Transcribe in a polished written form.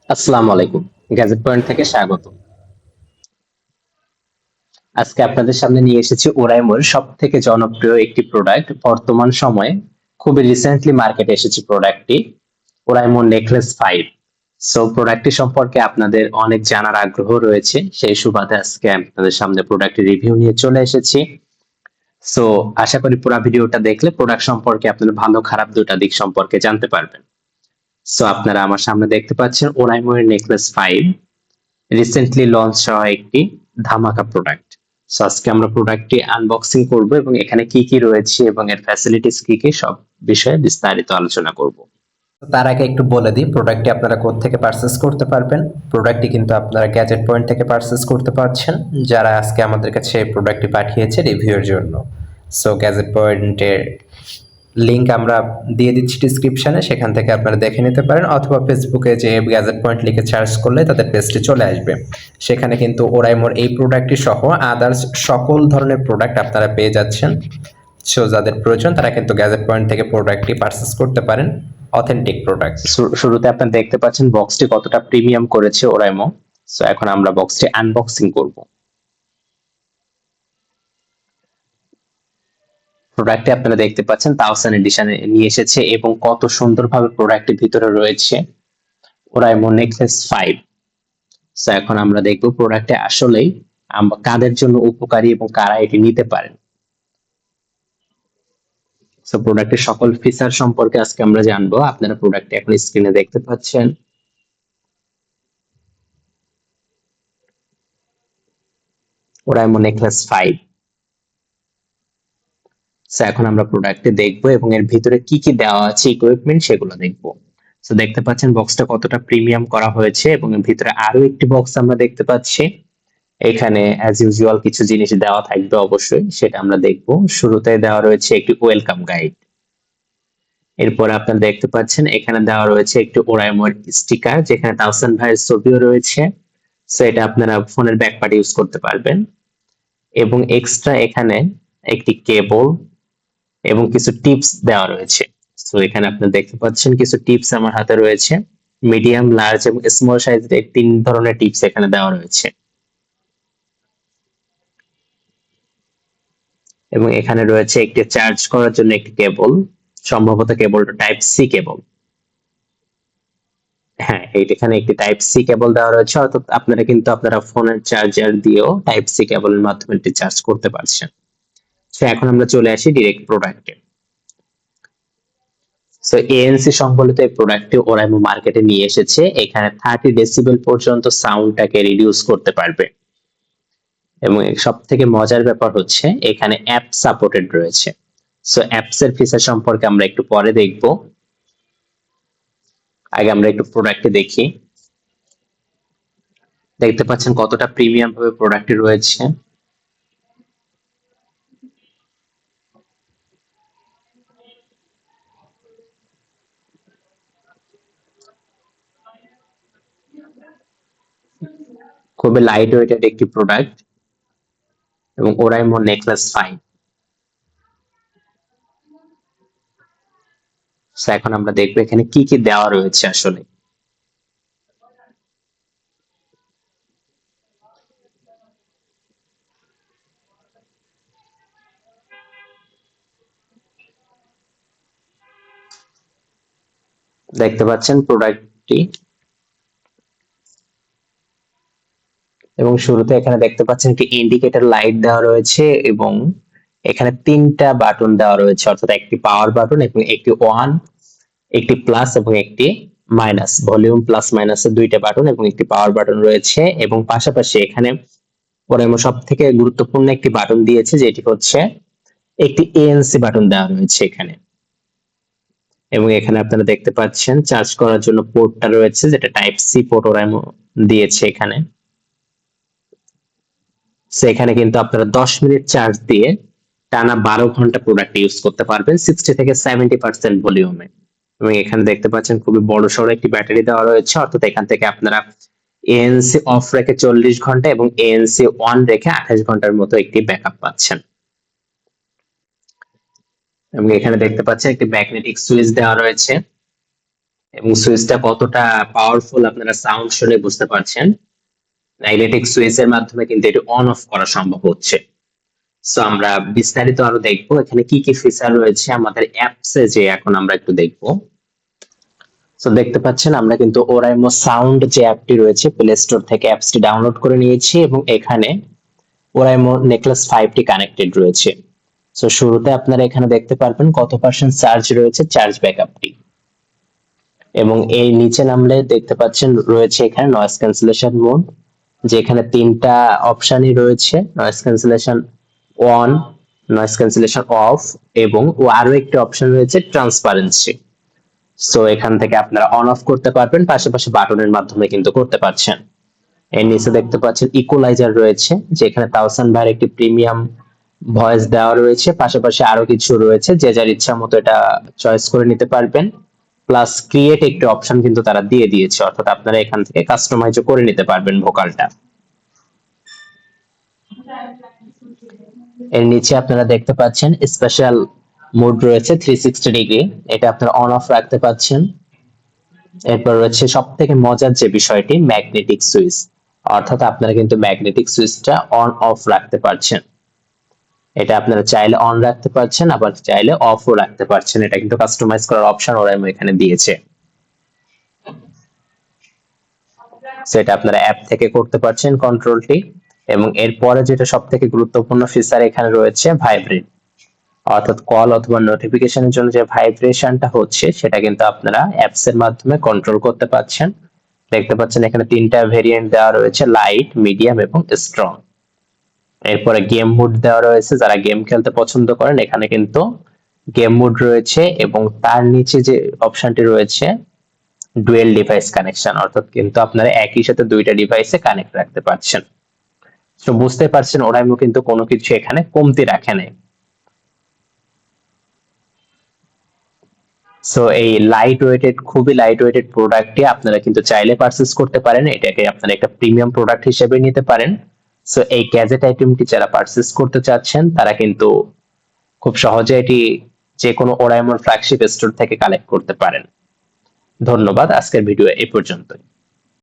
আসসালামু আলাইকুম। Gadget point থেকে স্বাগত। আজকে আপনাদের সামনে নিয়ে এসেছি ওরাইমোর সবথেকে জনপ্রিয় একটি প্রোডাক্ট। বর্তমান সময়ে খুবই রিসেন্টলি মার্কেটে এসেছে প্রোডাক্টটি, ওরাইমো নেকলেস 5। সো প্রোডাক্টটি সম্পর্কে আপনাদের অনেক জানার আগ্রহ রয়েছে, সেই সুবাদে আজকে আপনাদের সামনে প্রোডাক্টের রিভিউ নিয়ে চলে এসেছি। সো আশা করি পুরো ভিডিওটা দেখলে প্রোডাক্ট সম্পর্কে আপনারা ভালো খারাপ দুটা দিক সম্পর্কে জানতে পারবেন। সো আপনারা আমার সামনে দেখতে পাচ্ছেন ওরাইমো এর নেকলেস 5 রিসেন্টলি লঞ্চ হওয়া একটি ধামাকা প্রোডাক্ট। সো আজকে আমরা প্রোডাক্টটি আনবক্সিং করব এবং এখানে কি কি রয়েছে এবং এর ফ্যাসিলিটিস কি কি সব বিষয়ে বিস্তারিত আলোচনা করব। তার আগে একটু বলে দিই প্রোডাক্টটি আপনারা থেকে পারচেস করতে পারবেন। প্রোডাক্টটি কিন্তু আপনারা গ্যাজেট পয়েন্ট থেকে পারচেস করতে পারছেন, যারা আজকে আমাদের কাছে এই প্রোডাক্টটি পাঠিয়েছে রিভিউর জন্য। সো গ্যাজেট পয়েন্টের লিংক আমরা দিয়ে দিচ্ছি ডিসক্রিপশনে, সেখান থেকে আপনারা দেখে নিতে পারেন, অথবা ফেসবুকে যে গ্যাজেট পয়েন্ট লিখে সার্চ করলে তাদের পেজটি চলে আসবে। সেখানে কিন্তু ওরাইমোর এই প্রোডাক্টটি সহ আদার্স সকল ধরনের প্রোডাক্ট আপনারা পেয়ে যাচ্ছেন। সো যাদের প্রয়োজন তারা কিন্তু গ্যাজেট পয়েন্ট থেকে প্রোডাক্টটি পারচেস করতে পারেন, অথেন্টিক প্রোডাক্ট। শুরুতে আপনারা দেখতে পাচ্ছেন বক্সটি কতটা প্রিমিয়াম করেছে ওরাইমো। সো এখন আমরা বক্সটি আনবক্সিং করব। প্রোডাক্টটি আপনারা দেখতে পাচ্ছেন তাওসান এডিশনে নিয়ে এসেছে এবং কত সুন্দরভাবে প্রোডাক্টের ভিতরে রয়েছে ওরাইমো নেকলেস 5। সো এখন আমরা দেখব প্রোডাক্টে আসলেই কাদের জন্য উপকারী এবং কারা এটি নিতে পারেন। সো প্রোডাক্টের সকল ফিচার সম্পর্কে আজকে আমরা জানবো। আপনারা প্রোডাক্টটি এখন স্ক্রিনে দেখতে পাচ্ছেন। Oraimo necklace 5। সো এখন আমরা প্রোডাক্টটি দেখবো এবং এর ভিতরে কি কি দেওয়া আছে ইকুইপমেন্ট সেগুলো দেখবো। সো দেখতে পাচ্ছেন বক্সটা কতটা প্রিমিয়াম করা হয়েছে এবং এর ভিতরে আরো একটি বক্স আমরা দেখতে পাচ্ছি। এখানে অ্যাজ ইউজুয়াল কিছু জিনিস দেওয়া থাকবে অবশ্যই, সেটা আমরা দেখবো। শুরুতে দেওয়া রয়েছে একটি ওয়েলকাম গাইড। এরপর আপনারা দেখতে পাচ্ছেন এখানে দেওয়া রয়েছে একটি ওরাইমোর স্টিকার, যেখানে তাওসান ভাইয়ের ছবিও রয়েছে। সো এটা আপনারা ফোনের ব্যাক পার্টে ইউজ করতে পারবেন। এবং এক্সট্রা এখানে একটি কেবল এবং কিছু টিপস দেওয়া রয়েছে। সো এখানে আপনারা দেখতে পাচ্ছেন কিছু টিপস আমার হাতে রয়েছে। মিডিয়াম, লার্জ এবং স্মল সাইজের তিন ধরনের টিপস এখানে দেওয়া রয়েছে। এবং এখানে রয়েছে একটি চার্জ করার জন্য একটি কেবল, সম্ভবত কেবলটা টাইপ সি কেবল। হ্যাঁ, এখানে একটি টাইপ সি কেবল দেওয়া রয়েছে, অর্থাৎ আপনারা কিন্তু আপনারা ফোনের চার্জার দিয়েও টাইপ সি কেবলের মাধ্যমে এটি চার্জ করতে পারছেন। সো এখন আমরা চলে আসি ডিরেক্ট প্রোডাক্টে। সো এএনসি সংবলিত এই প্রোডাক্টটি ওরাইমো মার্কেটে নিয়ে এসেছে। এখানে 30 ডেসিবেল পর্যন্ত সাউন্ডটাকে রিডিউস করতে পারবে এবং সব থেকে মজার ব্যাপার হচ্ছে এখানে অ্যাপ সাপোর্টেড রয়েছে। সো অ্যাপস এর ফিচার সম্পর্কে আমরা একটু পরে দেখব। আগে আমরা একটু প্রোডাক্টে দেখি। দেখতে পাচ্ছেন কতটা প্রিমিয়াম ভাবে প্রোডাক্টটি রয়েছে। খুবই লাইট ওয়েটেড একটি প্রোডাক্ট এবং ওরাইমো নেকলেস 5। সো এখন আমরা দেখবো এখানে কি কি দেওয়া রয়েছে আসলে। দেখতে পাচ্ছেন প্রোডাক্টটি এবং শুরুতে এখানে দেখতে পাচ্ছেন একটি ইন্ডিকেটর লাইট দেওয়া রয়েছে এবং এখানে তিনটা বাটন দেওয়া রয়েছে, অর্থাৎ একটি পাওয়ার বাটন এবং একটি অন, একটি প্লাস এবং একটি মাইনাস। ভলিউম প্লাস মাইনাসের দুইটা বাটন এবং একটি পাওয়ার বাটন রয়েছে এবং পাশাপাশি এখানে ওরাইমো সব থেকে গুরুত্বপূর্ণ একটি বাটন দিয়েছে, যেটি হচ্ছে একটি এএনসি বাটন দেওয়া রয়েছে এখানে। এবং এখানে আপনারা দেখতে পাচ্ছেন চার্জ করার জন্য পোর্টটা রয়েছে, যেটা টাইপ সি পোর্ট ওরাইমো দিয়েছে এখানে। সেখানে কিন্তু আপনারা 10 মিনিট চার্জ দিয়ে টানা 12 ঘন্টা প্রোডাক্ট ইউজ করতে পারবেন 60 থেকে 70% ভলিউমে। এবং এখানে দেখতে পাচ্ছেন খুবই বড় সড়ো একটি ব্যাটারি দেওয়া রয়েছে, অর্থাৎ এখান থেকে আপনারা এএনসি অফ রেখে 40 ঘন্টা এবং এএনসি অন রেখে 28 ঘন্টার মতো একটি ব্যাকআপ পাচ্ছেন। এবং এখানে দেখতে পাচ্ছেন একটি ম্যাগনেটিক সুইচ দেওয়া রয়েছে। এবং সুইচটা কতটা পাওয়ারফুল আপনারা সাউন্ড শুনে বুঝতে পারছেন। ম্যাগনেটিক সুইচের মাধ্যমে কিন্তু এটি অন অফ করা সম্ভব হচ্ছে। সো আমরা বিস্তারিত আরো দেখবো এখানে কি কি ফিচার রয়েছে আমাদের অ্যাপসে, যে এখন আমরা একটু দেখবো। সো দেখতে পাচ্ছেন আমরা কিন্তু ওরাইমো সাউন্ড যে অ্যাপটি রয়েছে প্লে স্টোর থেকে অ্যাপসটি ডাউনলোড করে নিয়েছি এবং এখানে ওরাইমো নেকলেস 5টি কানেক্টেড রয়েছে। সো শুরুতে আপনারা এখানে দেখতে পারবেন কত পার্সেন্ট চার্জ রয়েছে, চার্জ ব্যাকআপটি, এবং এই নিচে নামলে দেখতে পাচ্ছেন রয়েছে এখানে নয়েজ ক্যান্সেলেশন মোড, যেখানে তিনটা অপশনই রয়েছে, noise cancellation on, noise cancellation of, এবং আরো একটি অপশন রয়েছে ট্রান্সপারেন্সি। সো এখান থেকে আপনারা অন অফ করতে পারবেন, পাশাপাশি বাটনের মাধ্যমে কিন্তু করতে পারছেন। এর নিচে দেখতে পাচ্ছেন ইকুয়ালাইজার রয়েছে, যেখানে তাওসান ভাইয়ের একটি প্রিমিয়াম ভয়েস দেওয়া রয়েছে, পাশাপাশি আরো কিছু রয়েছে, যে যার ইচ্ছা মতো এটা চয়েস করে নিতে পারবেন। প্লাস ক্রিয়েট একটি অপশন কিন্তু তারা দিয়ে দিয়েছে, অর্থাৎ আপনারা এখান থেকে কাস্টমাইজও করে নিতে পারবেন ভোকালটা। এর নিচে আপনারা দেখতে পাচ্ছেন স্পেশাল মোড রয়েছে 360 ডিগ্রি, এটা আপনারা অন অফ রাখতে পাচ্ছেন। এরপর রয়েছে সব থেকে মজার যে বিষয়টি, ম্যাগনেটিক সুইচ, অর্থাৎ আপনারা কিন্তু ম্যাগনেটিক সুইচটা অন অফ রাখতে পারছেন। এটা আপনারা চাইলে অন রাখতে পারছেন, আবার চাইলে অফও রাখতে পারছেন। এটা কিন্তু কাস্টমাইজ করার অপশন ওরা এখানে দিয়েছে। সেটা আপনারা অ্যাপ থেকে করতে পারছেন কন্ট্রোলটি। এবং এরপরে যেটা সব থেকে গুরুত্বপূর্ণ ফিচার এখানে রয়েছে ভাইব্রেট, অর্থাৎ কল অথবা নোটিফিকেশনের জন্য যে ভাইব্রেশনটা হচ্ছে সেটা কিন্তু আপনারা অ্যাপস এর মাধ্যমে কন্ট্রোল করতে পারছেন। দেখতে পাচ্ছেন এখানে তিনটা ভেরিয়েন্ট দেওয়া রয়েছে, লাইট, মিডিয়াম এবং স্ট্রং। এরপরে গেম মোড দেওয়া রয়েছে, যারা গেম খেলতে পছন্দ করেন এখানে কিন্তু গেম মোড রয়েছে, এবং তার নিচে যে অপশনটি রয়েছে ডুয়েল ডিভাইস কানেকশন, অর্থাৎ কিন্তু আপনারা একই সাথে দুইটা ডিভাইসে কানেক্ট রাখতে পারছেন। তো বুঝতে পারছেন ওরাইমো কিন্তু কোনো কিছু এখানে কমতি রাখে নাই। সো এই খুবই লাইট ওয়েটেড প্রোডাক্টটি আপনারা কিন্তু চাইলে পারচেজ করতে পারেন, এটাকে আপনারা একটা প্রিমিয়াম প্রোডাক্ট হিসেবে নিতে পারেন। সো এই গ্যাজেট আইটেমটি যারা পারচেজ করতে চাচ্ছেন তারা কিন্তু খুব সহজে এটি যে কোনো ওরাইমোর ফ্ল্যাগশিপ স্টোর থেকে কালেক্ট করতে পারেন। ধন্যবাদ, আজকের ভিডিও এই পর্যন্তই।